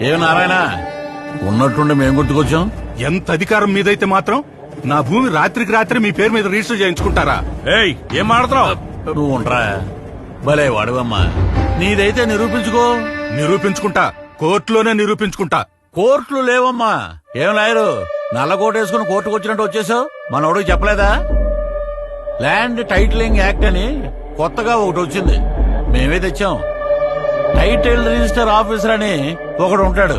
ఏ నారాయణ ఉన్నట్టుండి మేం గుర్తుకొచ్చాం. ఎంత అధికారం మీదైతే మాత్రం నా భూమి రాత్రికి రాత్రి మీ పేరు మీద రిజిస్టర్ చేయించుకుంటారా? ఏయ్ ఏం మాడుతున్నావు నువ్వు? ఉండరా భలే వాడువమ్మా. నీదైతే నిరూపించుకో. నిరూపించుకుంటా, కోర్టులోనే నిరూపించుకుంటా. కోర్టులు లేవమ్మా. ఏం లాయరు నల్ల కోట్ వేసుకుని కోర్టుకు వచ్చినట్టు వచ్చేసావు? మనోడికి చెప్పలేదా? ల్యాండ్ టైటిలింగ్ యాక్ట్ అని కొత్తగా ఒకటి వచ్చింది, మేమే తెచ్చాం. టైటిల్ రిజిస్టర్ ఆఫీసర్ అని ఒకడు ఉంటాడు.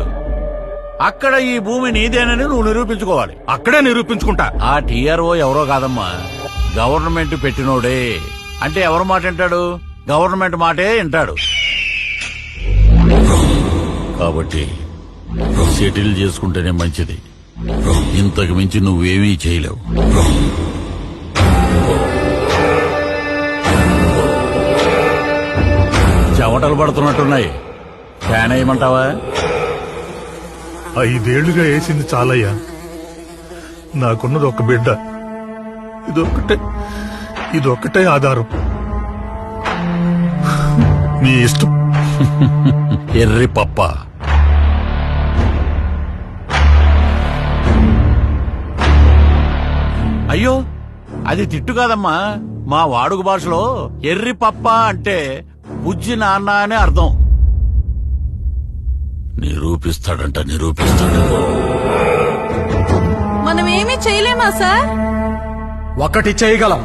అక్కడ ఈ భూమి నీదేనని నువ్వు నిరూపించుకోవాలి. అక్కడే నిరూపించుకుంటా. ఆ టీఆర్ఓ ఎవరో కాదమ్మా, గవర్నమెంట్ పెట్టినోడే. అంటే ఎవరి మాట వింటాడు? గవర్నమెంట్ మాటే వింటాడు. కాబట్టి సెటిల్ చేసుకుంటేనే మంచిది. ఇంతకు మించి నువ్వేమీ చేయలేవు. చెమటలు పడుతున్నట్టున్నాయి, ఫ్యాన్ వేయమంటావా? 5 ఏళ్లుగా వేసింది చాలయ్యా. నాకున్నది ఒక బిడ్డ, ఇదొక్కటే ఆధారం. మీ ఇష్టం. ఎర్రి పప్ప. అయ్యో అది తిట్టు కాదమ్మా. మా వాడుక భాషలో ఎర్రి పప్ప అంటే బుజ్జి నాన్న అని అర్థం. నిరూపిస్తాడంట, నిరూపిస్తాడు. మనం ఏమీ చేయలేమా సార్? ఒక్కటి చేయగలం.